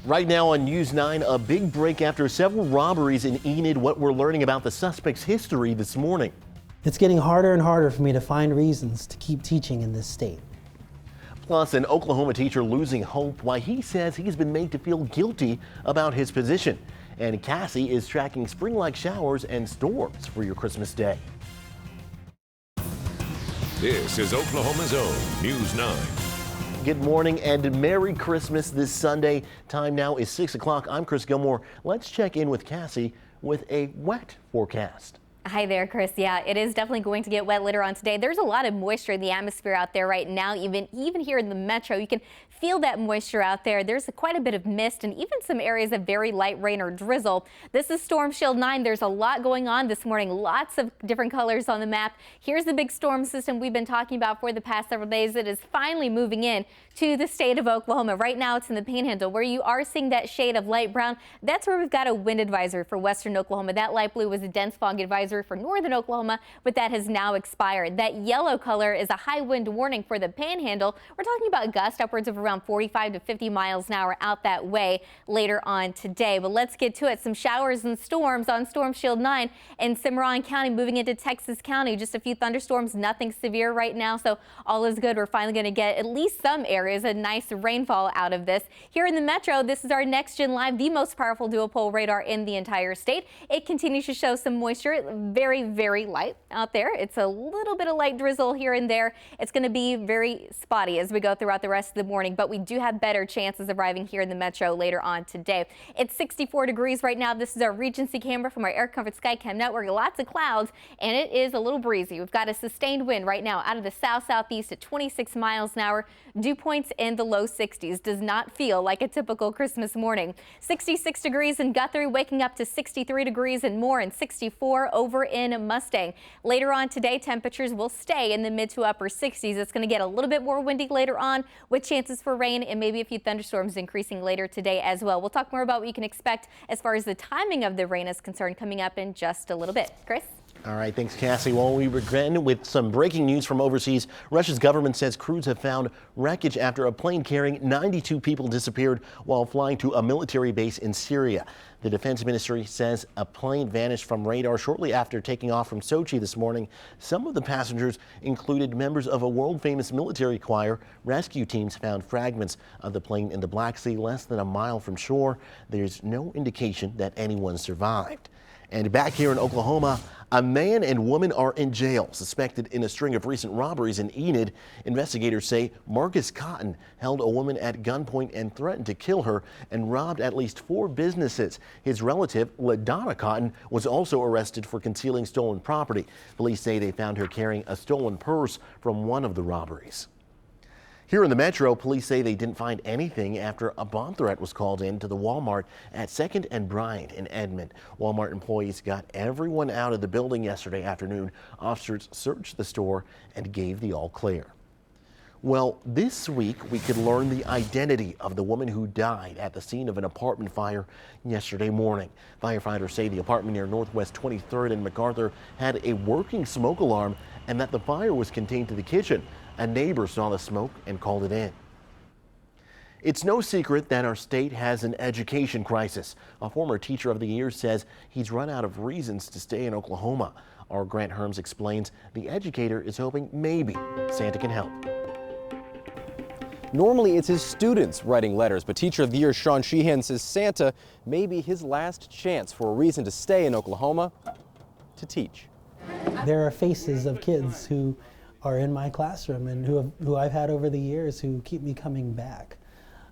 Right now on News 9, a big break after several robberies in Enid. What we're learning about the suspect's history this morning. It's getting harder and harder for me to find reasons to keep teaching in this state. Plus, an Oklahoma teacher losing hope why he says he's been made to feel guilty about his position. And Cassie is tracking spring-like showers and storms for your Christmas day. This is Oklahoma's own News 9. Good morning and Merry Christmas this Sunday. Time now is 6 o'clock. I'm Chris Gilmore. Let's check in with Cassie with a wet forecast. Hi there, Chris. Yeah, it is definitely going to get wet later on today. There's a lot of moisture in the atmosphere out there right now. Even here in the metro, you can feel that moisture out there. There's quite a bit of mist and even some areas of very light rain or drizzle. This is Storm Shield 9. There's a lot going on this morning. Lots of different colors on the map. Here's the big storm system we've been talking about for the past several days. It is finally moving in to the state of Oklahoma. Right now, it's in the Panhandle where you are seeing that shade of light brown. That's where we've got a wind advisory for western Oklahoma. That light blue was a dense fog advisory for northern Oklahoma, but that has now expired. That yellow color is a high wind warning for the Panhandle. We're talking about gusts upwards of around 45 to 50 miles an hour out that way later on today. But let's get to it. Some showers and storms on Storm Shield 9 in Cimarron County moving into Texas County. Just a few thunderstorms, nothing severe right now, so all is good. We're finally going to get at least some areas a nice rainfall out of this. Here in the metro, this is our Next Gen Live, the most powerful dual-pole radar in the entire state. It continues to show some moisture, very light out there. It's a little bit of light drizzle here and there. It's going to be very spotty as we go throughout the rest of the morning, but we do have better chances of arriving here in the metro later on today. It's 64 degrees right now. This is our Regency camera from our Air Comfort Skycam network. Lots of clouds, and it is a little breezy. We've got a sustained wind right now out of the south-southeast at 26 miles an hour. Dew points in the low 60s. Does not feel like a typical Christmas morning. 66 degrees in Guthrie, waking up to 63 degrees and more, and 64 over in Mustang. Later on today, temperatures will stay in the mid to upper 60s. It's going to get a little bit more windy later on with chances for rain and maybe a few thunderstorms increasing later today as well. We'll talk more about what you can expect as far as the timing of the rain is concerned coming up in just a little bit. Chris? All right, thanks, Cassie. Well, we begin with some breaking news from overseas. Russia's government says crews have found wreckage after a plane carrying 92 people disappeared while flying to a military base in Syria. The defense ministry says a plane vanished from radar shortly after taking off from Sochi this morning. Some of the passengers included members of a world-famous military choir. Rescue teams found fragments of the plane in the Black Sea less than a mile from shore. There's no indication that anyone survived. And back here in Oklahoma, a man and woman are in jail, suspected in a string of recent robberies in Enid. Investigators say Marcus Cotton held a woman at gunpoint and threatened to kill her and robbed at least 4 businesses. His relative, LaDonna Cotton, was also arrested for concealing stolen property. Police say they found her carrying a stolen purse from one of the robberies. Here in the metro, police say they didn't find anything after a bomb threat was called in to the Walmart at 2nd and Bryant in Edmond. Walmart employees got everyone out of the building yesterday afternoon. Officers searched the store and gave the all clear. Well, this week we could learn the identity of the woman who died at the scene of an apartment fire yesterday morning. Firefighters say the apartment near Northwest 23rd and MacArthur had a working smoke alarm and that the fire was contained to the kitchen. A neighbor saw the smoke and called it in. It's no secret that our state has an education crisis. A former Teacher of the Year says he's run out of reasons to stay in Oklahoma. Our Grant Herms explains the educator is hoping maybe Santa can help. Normally it's his students writing letters, but Teacher of the Year Sean Sheehan says Santa may be his last chance for a reason to stay in Oklahoma to teach. There are faces of kids who are in my classroom and who I've had over the years who keep me coming back.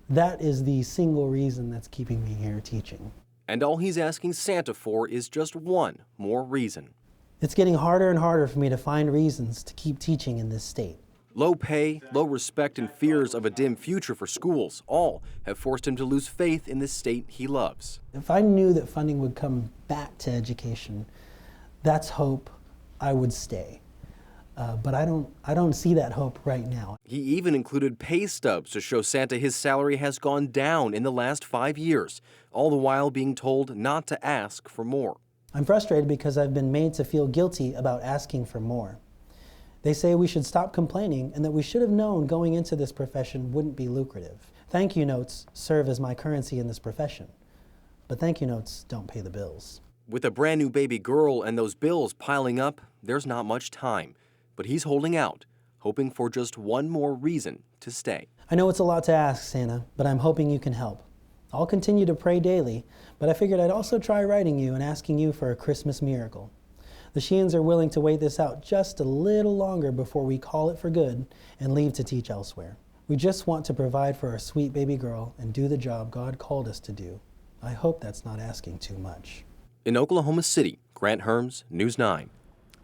That is the single reason that's keeping me here teaching. And all he's asking Santa for is just one more reason. It's getting harder and harder for me to find reasons to keep teaching in this state. Low pay, low respect, and fears of a dim future for schools all have forced him to lose faith in the state he loves. If I knew that funding would come back to education, that's hope. I would stay. But I don't see that hope right now. He even included pay stubs to show Santa his salary has gone down in the last 5 years, all the while being told not to ask for more. I'm frustrated because I've been made to feel guilty about asking for more. They say we should stop complaining and that we should have known going into this profession wouldn't be lucrative. Thank you notes serve as my currency in this profession, but thank you notes don't pay the bills. With a brand new baby girl and those bills piling up, there's not much time. But he's holding out, hoping for just one more reason to stay. I know it's a lot to ask, Santa, but I'm hoping you can help. I'll continue to pray daily, but I figured I'd also try writing you and asking you for a Christmas miracle. The Sheehan's are willing to wait this out just a little longer before we call it for good and leave to teach elsewhere. We just want to provide for our sweet baby girl and do the job God called us to do. I hope that's not asking too much. In Oklahoma City, Grant Herms, News 9.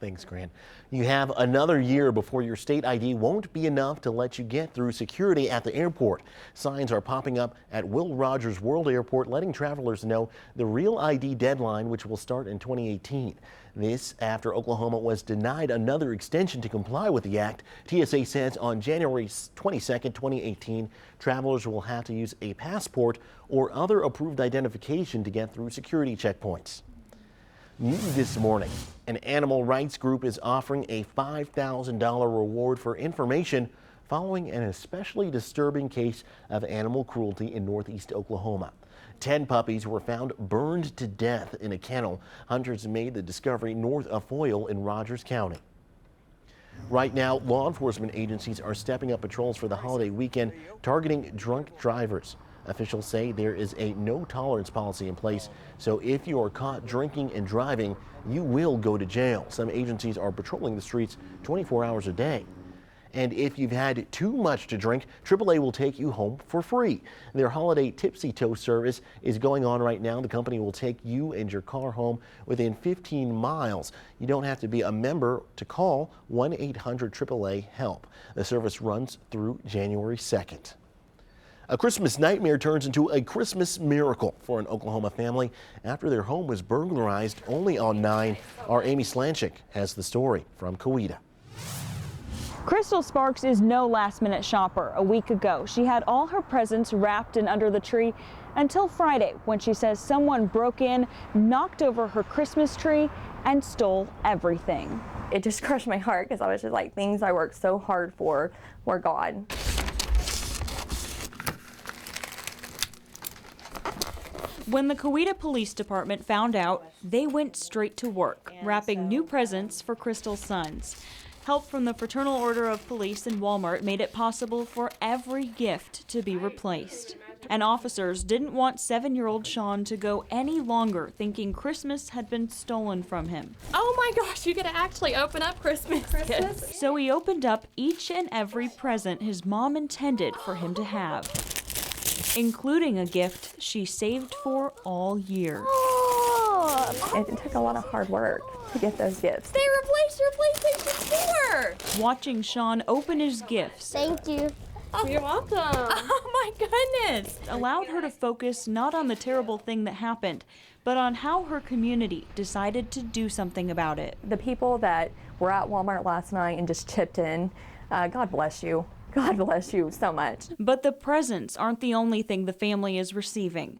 Thanks, Grant. You have another year before your state ID won't be enough to let you get through security at the airport. Signs are popping up at Will Rogers World Airport letting travelers know the real ID deadline, which will start in 2018. This after Oklahoma was denied another extension to comply with the act. TSA says on January 22nd, 2018, travelers will have to use a passport or other approved identification to get through security checkpoints. New this morning, an animal rights group is offering a $5,000 reward for information following an especially disturbing case of animal cruelty in northeast Oklahoma. 10 puppies were found burned to death in a kennel. Hunters made the discovery north of Foyle in Rogers County. Right now, law enforcement agencies are stepping up patrols for the holiday weekend, targeting drunk drivers. Officials say there is a no-tolerance policy in place, so if you are caught drinking and driving, you will go to jail. Some agencies are patrolling the streets 24 hours a day. And if you've had too much to drink, AAA will take you home for free. Their holiday Tipsy Toast service is going on right now. The company will take you and your car home within 15 miles. You don't have to be a member to call 1-800-AAA-HELP. The service runs through January 2nd. A Christmas nightmare turns into a Christmas miracle for an Oklahoma family after their home was burglarized only on 9. Our Amy Slanchik has the story from Coweta. Crystal Sparks is no last-minute shopper. A week ago, she had all her presents wrapped and under the tree until Friday, when she says someone broke in, knocked over her Christmas tree, and stole everything. It just crushed my heart because I was just like, things I worked so hard for were gone. When the Coweta Police Department found out, they went straight to work, wrapping new presents for Crystal's sons. Help from the Fraternal Order of Police and Walmart made it possible for every gift to be replaced. And officers didn't want 7-year-old Sean to go any longer thinking Christmas had been stolen from him. Oh my gosh, you get to actually open up Christmas gifts. So he opened up each and every present his mom intended for him to have, including a gift she saved for all year. Oh, it took a lot of hard work to get those gifts. They replaced your PlayStation 4! Watching Sean open his gifts. Thank you. Oh, you're welcome. Oh my goodness. Allowed her to focus not on the terrible thing that happened, but on how her community decided to do something about it. The people that were at Walmart last night and just chipped in, God bless you. God bless you so much. But the presents aren't the only thing the family is receiving.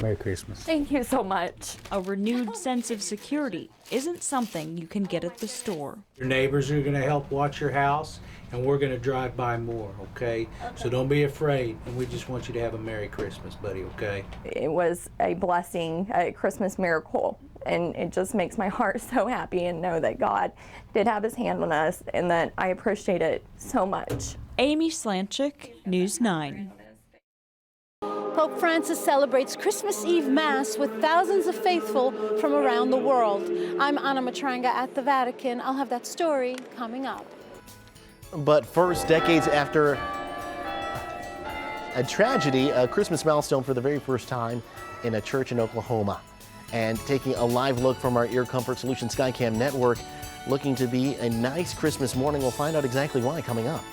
Merry Christmas. Thank you so much. A renewed sense of security isn't something you can get at the store. Your neighbors are going to help watch your house, and we're going to drive by more, okay? So don't be afraid, and we just want you to have a Merry Christmas, buddy, okay? It was a blessing, a Christmas miracle, and it just makes my heart so happy and know that God did have his hand on us and that I appreciate it so much. Amy Slanchik, News 9. Pope Francis celebrates Christmas Eve Mass with thousands of faithful from around the world. I'm Anna Matranga at the Vatican. I'll have that story coming up. But first, decades after a tragedy, a Christmas milestone for the very first time in a church in Oklahoma. And taking a live look from our Ear Comfort Solutions Skycam network, looking to be a nice Christmas morning. We'll find out exactly why coming up.